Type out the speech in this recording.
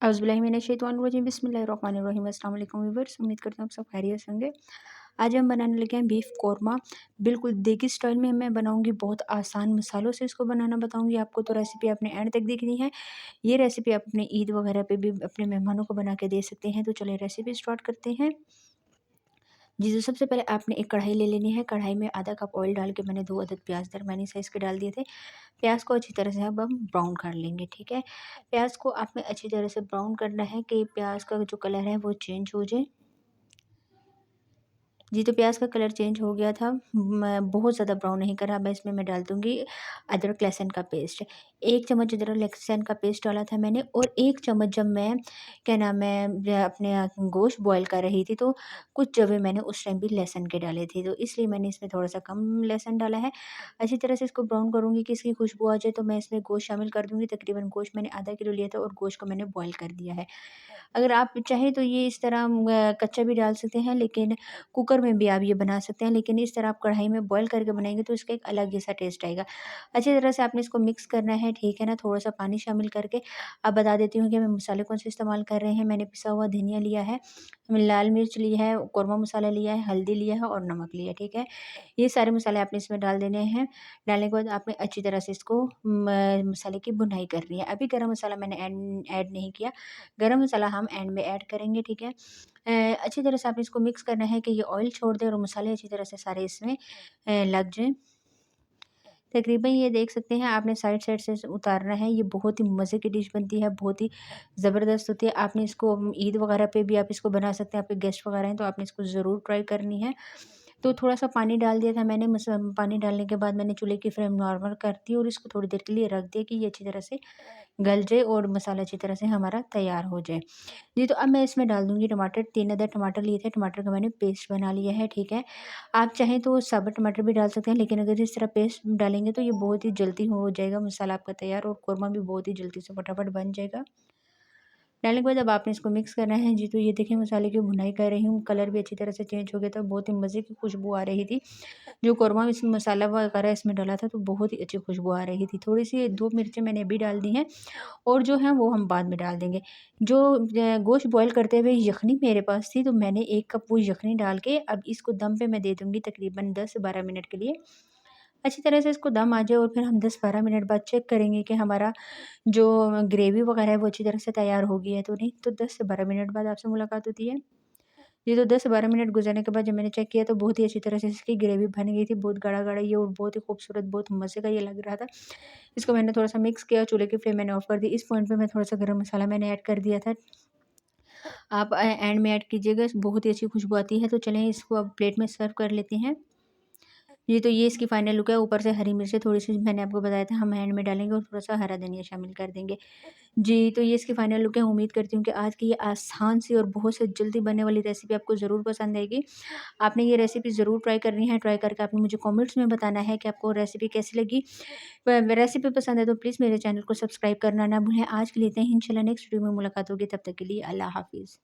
औज़ुबिल्लाहिमिनश्शैतानिर्रजीम बिस्मिल्लाहिर्रहमानिर्रहीम। अस्सलाम वालेकुम व्यूअर्स, उम्मीद करता हूँ आप सब खैरियत से होंगे। आज हम बनाने लगे हैं बीफ कौरमा। बिल्कुल देगी स्टाइल में मैं बनाऊंगी, बहुत आसान मसालों से इसको बनाना बताऊंगी आपको। तो रेसिपी आपने एंड तक देखनी है। ये रेसिपी आप अपने ईद वगैरह पे भी अपने मेहमानों को बना के दे सकते हैं। तो चलिए रेसिपी स्टार्ट करते हैं। जी, तो सबसे पहले आपने एक कढ़ाई ले लेनी है। कढ़ाई में आधा कप ऑयल डाल के मैंने 2 अदद प्याज दरमियानी साइज़ के डाल दिए थे। प्याज को अच्छी तरह से अब हम ब्राउन कर लेंगे, ठीक है। प्याज को आपने अच्छी तरह से ब्राउन करना है कि प्याज का जो कलर है वो चेंज हो जाए। जी, तो प्याज का कलर चेंज हो गया था। मैं बहुत ज़्यादा ब्राउन नहीं करा। अब इसमें मैं डाल दूँगी अदरक लहसुन का पेस्ट। 1 चम्मच अदरक लहसुन का पेस्ट डाला था मैंने, और 1 चम्मच जब मैं क्या नाम है अपने गोश्त बॉयल कर रही थी, तो कुछ जगह मैंने उस टाइम भी लहसुन के डाले थे, तो इसलिए मैंने इसमें थोड़ा-सा कम लहसुन डाला है। अच्छी तरह से इसको ब्राउन करूँगी कि इसकी खुशबू आ जाए, तो मैं इसमें गोश्त शामिल कर दूँगी। तकरीबन गोश्त मैंने आधा किलो लिया था और गोश्त को मैंने बॉयल कर दिया है। अगर आप चाहें तो ये इस तरह कच्चा भी डाल सकते हैं, लेकिन कुकर में भी आप ये बना सकते हैं, लेकिन इस तरह आप कढ़ाई में बॉयल करके बनाएँगे तो इसका एक अलग ही सा टेस्ट आएगा। अच्छी तरह से आपने इसको मिक्स करना है, ठीक है ना? थोड़ा-सा पानी शामिल करके अब बता देती हूँ कि मैं मसाले कौन से इस्तेमाल कर रहे हैं। मैंने पिसा हुआ धनिया लिया है, लाल मिर्च ली है, कौरमा मसाला लिया है, हल्दी लिया है और नमक लिया है, ठीक है? ये सारे मसाले आपने इसमें डाल देने हैं। डालने के बाद आपने अच्छी तरह से इसको मसाले की भुनाई करनी है। अभी गरम मसाला मैंने ऐड नहीं किया। गरम मसाला हम एंड में ऐड करेंगे, ठीक है? अच्छी तरह से आपने इसको मिक्स करना है कि ये ऑयल छोड़ दे और मसाले अच्छी तरह से सारे इसमें लग जाएँ। तकरीबन ये देख सकते हैं आपने साइड-साइड से इसे उतारना है। ये बहुत ही मज़े की डिश बनती है, बहुत ही ज़बरदस्त होती है। आपने इसको ईद वगैरह पे भी आप इसको बना सकते हैं, आपके गेस्ट वगैरह हैं तो आपने इसको ज़रूर ट्राई करनी है। तो थोड़ा-सा पानी डाल दिया था मैंने, पानी डालने के बाद मैंने चूल्हे की फ्लेम नॉर्मल कर दी और इसको थोड़ी देर के लिए रख दिया कि ये अच्छी तरह से गल जाए और मसाला अच्छी तरह से हमारा तैयार हो जाए। जी, तो अब मैं इसमें डाल दूँगी टमाटर। 3 अदद टमाटर लिए थे, टमाटर का मैंने पेस्ट बना लिया है, ठीक है। आप चाहें तो साबुत टमाटर भी डाल सकते हैं, लेकिन अगर इस तरह पेस्ट डालेंगे तो ये बहुत ही जल्दी हो जाएगा मसाला आपका तैयार, और कौरमा भी बहुत ही जल्दी से फटाफट बन जाएगा। डालने के बाद अब आपने इसको मिक्स करना है। जी, तो ये देखिए मसाले की भुनाई कर रही हूँ, कलर भी अच्छी तरह से चेंज हो गया था, बहुत ही मज़े की खुशबू आ रही थी। जो कौरमा इसमें मसाला वगैरह इसमें डाला था तो बहुत ही अच्छी खुशबू आ रही थी। थोड़ी-सी 2 मिर्चें मैंने अभी डाल दी हैं और जो है वो हम बाद में डाल देंगे। जो गोश्त बॉयल करते हुए यखनी मेरे पास थी, तो मैंने 1 कप वो यखनी डाल के अब इसको दम पे मैं दे दूँगी तकरीबन 10 से 12 मिनट के लिए। अच्छी तरह से इसको दम आ जाए और फिर हम 10-12 मिनट बाद चेक करेंगे कि हमारा जो ग्रेवी वगैरह है वो अच्छी तरह से तैयार हो गई है तो नहीं। तो 10 से 12 मिनट बाद आपसे मुलाकात होती है। ये तो 10 से 12 मिनट गुज़रने के बाद जब मैंने चेक किया तो बहुत ही अच्छी तरह से इसकी ग्रेवी बन गई थी। बहुत गाढ़ा-गाढ़ा ये और बहुत ही खूबसूरत, बहुत मज़े का ये लग रहा था। इसको मैंने थोड़ा-सा मिक्स किया, चूल्हे की फ्लेम मैंने ऑफ कर दी। इस पॉइंट पे मैं थोड़ा-सा गरम मसाला मैंने ऐड कर दिया था। आप एंड में ऐड कीजिएगा, बहुत ही अच्छी खुशबू आती है। तो चलें इसको अब प्लेट में सर्व कर लेते हैं। जी, तो ये इसकी फाइनल लुक है। ऊपर से हरी मिर्चें थोड़ी-सी मैंने आपको बताया था हम एंड में डालेंगे और थोड़ा-सा हरा धनिया शामिल कर देंगे। जी, तो ये इसकी फाइनल लुक है। उम्मीद करती हूँ कि आज की ये आसान सी और बहुत से जल्दी बनने वाली रेसिपी आपको ज़रूर पसंद आएगी। आपने ये रेसिपी ज़रूर ट्राई करनी है। ट्राई करके आपने मुझे कमेंट्स में बताना है कि आपको रेसिपी कैसी लगी। रेसिपी पसंद है तो प्लीज़ मेरे चैनल को सब्सक्राइब करना ना भूलें। आज के लिए इतना ही, इंशाल्लाह नेक्स्ट वीडियो में मुलाकात होगी। तब तक के लिए अल्लाह हाफ़िज़।